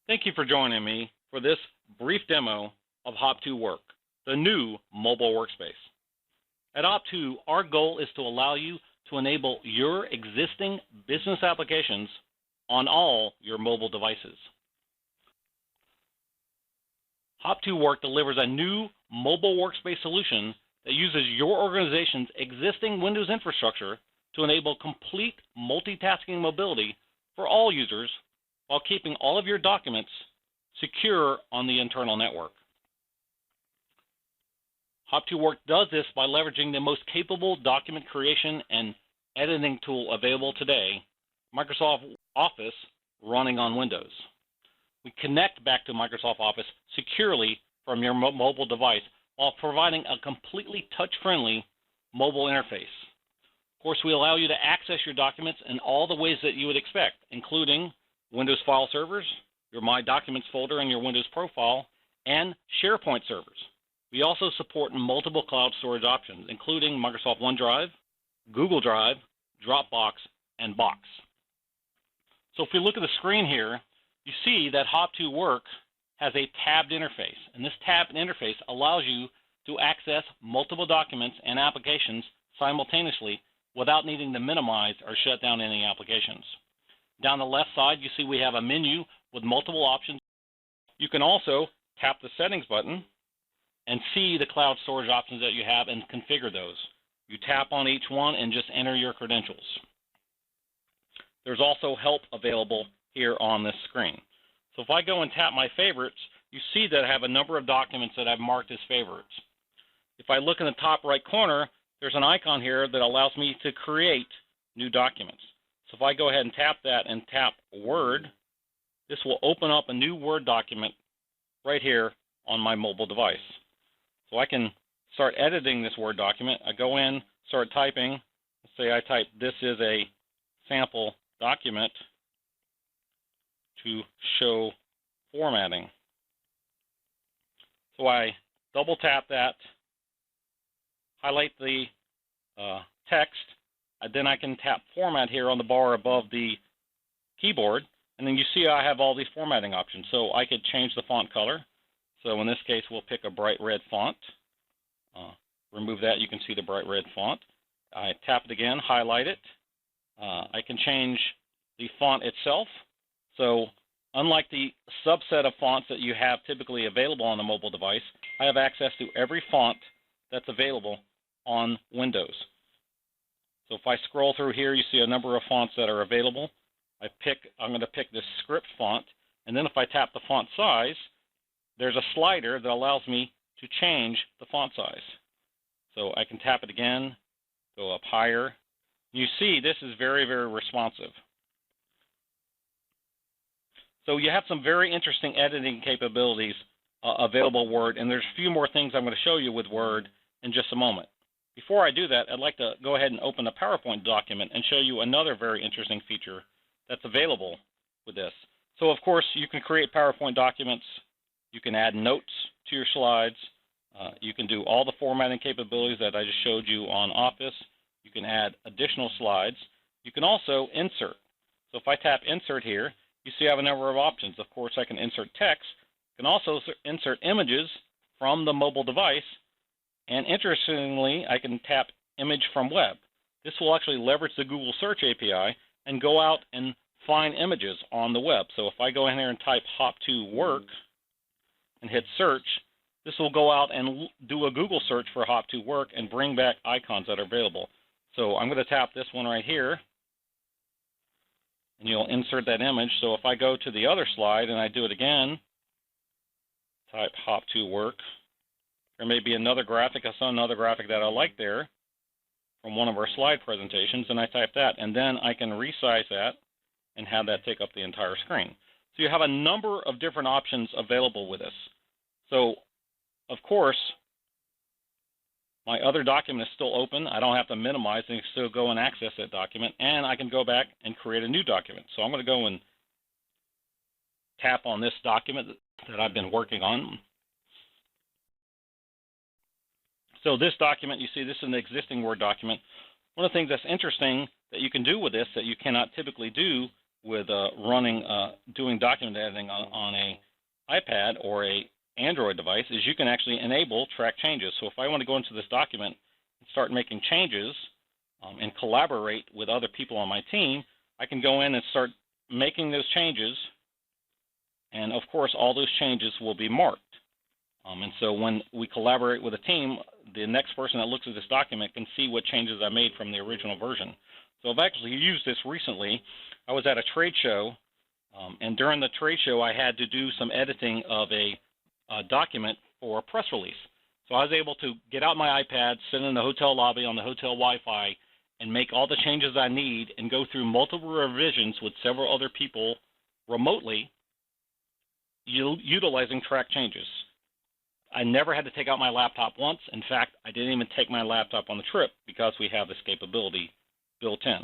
Thank you for joining me for this brief demo of hopTo Work, the new mobile workspace. At hopTo, our goal is to allow you to enable your existing business applications on all your mobile devices. hopTo Work delivers a new mobile workspace solution that uses your organization's existing Windows infrastructure to enable complete multitasking mobility for all users while keeping all of your documents secure on the internal network. hopTo Work does this by leveraging the most capable document creation and editing tool available today, Microsoft Office running on Windows. We connect back to Microsoft Office securely from your mobile device while providing a completely touch-friendly mobile interface. Of course, we allow you to access your documents in all the ways that you would expect, including Windows file servers, your My Documents folder in your Windows profile, and SharePoint servers. We also support multiple cloud storage options, including Microsoft OneDrive, Google Drive, Dropbox, and Box. So if we look at the screen here, you see that hopTo Work has a tabbed interface, and this tabbed interface allows you to access multiple documents and applications simultaneously without needing to minimize or shut down any applications. Down the left side, you see we have a menu with multiple options. You can also tap the settings button and see the cloud storage options that you have and configure those. You tap on each one and just enter your credentials. There's also help available here on this screen. So if I go and tap my favorites, you see that I have a number of documents that I've marked as favorites. If I look in the top right corner, there's an icon here that allows me to create new documents. So if I go ahead and tap that and tap Word, this will open up a new Word document right here on my mobile device. So I can start editing this Word document. I go in, start typing. Let's say I type, "This is a sample document to show formatting." So I double tap that, highlight the text, and then I can tap Format here on the bar above the keyboard, and then you see I have all these formatting options. So I could change the font color. So in this case, we'll pick a bright red font. Remove that, you can see the bright red font. I tap it again, highlight it. I can change the font itself. So unlike the subset of fonts that you have typically available on a mobile device, I have access to every font that's available on Windows. So if I scroll through here, you see a number of fonts that are available. I'm going to pick this script font, and then if I tap the font size, there's a slider that allows me to change the font size. So I can tap it again, go up higher. You see this is very, very responsive. So you have some very interesting editing capabilities available with Word, and there's a few more things I'm going to show you with Word in just a moment. Before I do that, I'd like to go ahead and open a PowerPoint document and show you another very interesting feature that's available with this. So of course, you can create PowerPoint documents. You can add notes to your slides. You can do all the formatting capabilities that I just showed you on Office. You can add additional slides. You can also insert. So if I tap Insert here, you see I have a number of options. Of course, I can insert text. I can also insert images from the mobile device. And interestingly, I can tap Image from Web. This will actually leverage the Google Search API and go out and find images on the web. So if I go in here and type hopTo Work and hit search, this will go out and do a Google search for hopTo Work and bring back icons that are available. So I'm going to tap this one right here, and you'll insert that image. So if I go to the other slide and I do it again, type hopTo Work, there may be another graphic. I saw another graphic that I like there from one of our slide presentations, and I type that, and then I can resize that and have that take up the entire screen. So you have a number of different options available with this. So, of course, my other document is still open. I don't have to minimize and still go and access that document, and I can go back and create a new document. So I'm going to go and tap on this document that I've been working on. So this document, you see, this is an existing Word document. One of the things that's interesting that you can do with this that you cannot typically do with doing document editing on a iPad or a Android device is you can actually enable track changes. So if I want to go into this document and start making changes and collaborate with other people on my team, I can go in and start making those changes, and of course all those changes will be marked. And so when we collaborate with a team, the next person that looks at this document can see what changes I made from the original version. So I've actually used this recently. I was at a trade show, and during the trade show I had to do some editing of a document for a press release. So I was able to get out my iPad, sit in the hotel lobby on the hotel Wi-Fi, and make all the changes I need and go through multiple revisions with several other people remotely utilizing track changes. I never had to take out my laptop once. In fact, I didn't even take my laptop on the trip because we have this capability built in.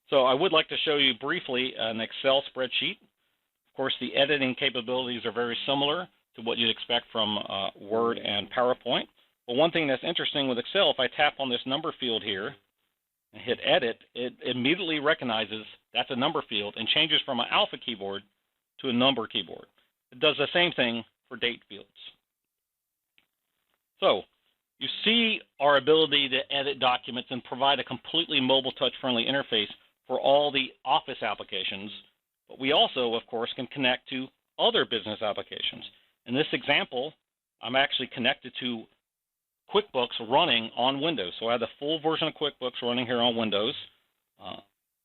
So I would like to show you briefly an Excel spreadsheet. Of course, the editing capabilities are very similar to what you'd expect from Word and PowerPoint. But one thing that's interesting with Excel, if I tap on this number field here and hit Edit, it immediately recognizes that's a number field and changes from an alpha keyboard to a number keyboard. It does the same thing for date fields. So you see our ability to edit documents and provide a completely mobile touch-friendly interface for all the Office applications, but we also, of course, can connect to other business applications. In this example, I'm actually connected to QuickBooks running on Windows. So I have the full version of QuickBooks running here on Windows.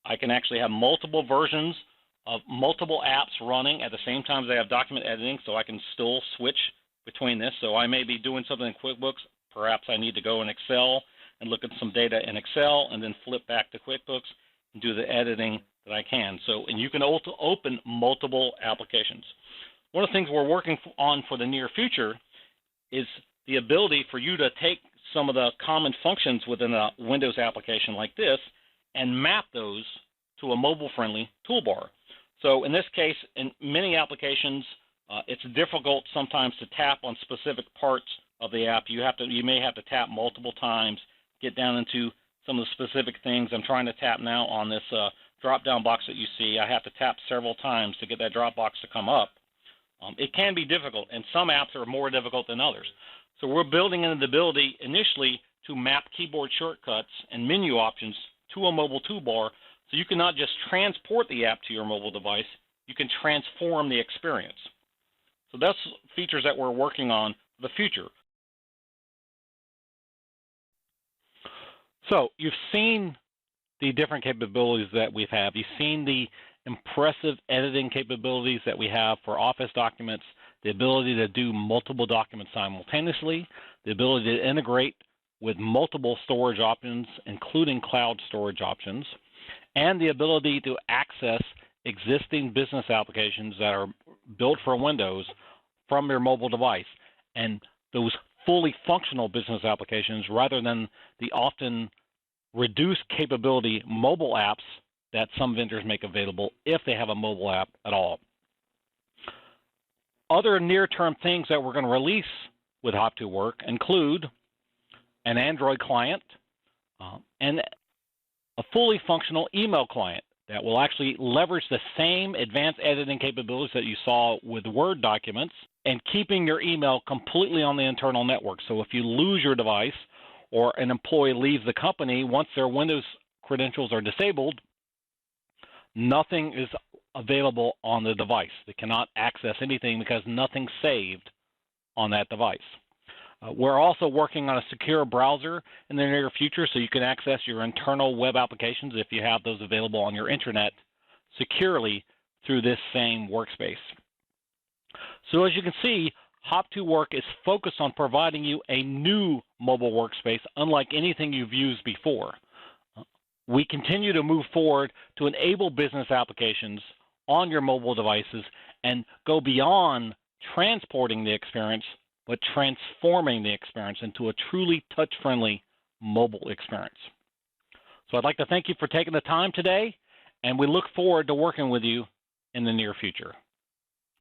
I can actually have multiple versions of multiple apps running at the same time as I have document editing, so I can still switch between this. So I may be doing something in QuickBooks. Perhaps I need to go in Excel and look at some data in Excel and then flip back to QuickBooks and do the editing that I can. So, and you can also open multiple applications. One of the things we're working on for the near future is the ability for you to take some of the common functions within a Windows application like this and map those to a mobile-friendly toolbar. So in this case, in many applications, it's difficult sometimes to tap on specific parts of the app. You may have to tap multiple times, get down into some of the specific things. I'm trying to tap now on this drop-down box that you see. I have to tap several times to get that drop box to come up. It can be difficult, and some apps are more difficult than others. So we're building in the ability initially to map keyboard shortcuts and menu options to a mobile toolbar, so you can not just transport the app to your mobile device, you can transform the experience. So that's features that we're working on for the future. So you've seen the different capabilities that we have. You've seen the impressive editing capabilities that we have for Office documents, the ability to do multiple documents simultaneously, the ability to integrate with multiple storage options, including cloud storage options, and the ability to access existing business applications that are built for Windows from your mobile device, and those fully functional business applications rather than the often reduced capability mobile apps that some vendors make available if they have a mobile app at all. Other near-term things that we're going to release with hopTo Work include an Android client and a fully functional email client that will actually leverage the same advanced editing capabilities that you saw with Word documents and keeping your email completely on the internal network. So if you lose your device or an employee leaves the company, once their Windows credentials are disabled, nothing is available on the device. They cannot access anything because nothing's saved on that device. We're also working on a secure browser in the near future so you can access your internal web applications if you have those available on your internet securely through this same workspace. So as you can see, hopTo Work is focused on providing you a new mobile workspace unlike anything you've used before. We continue to move forward to enable business applications on your mobile devices and go beyond transporting the experience, but transforming the experience into a truly touch-friendly mobile experience. So I'd like to thank you for taking the time today, and we look forward to working with you in the near future.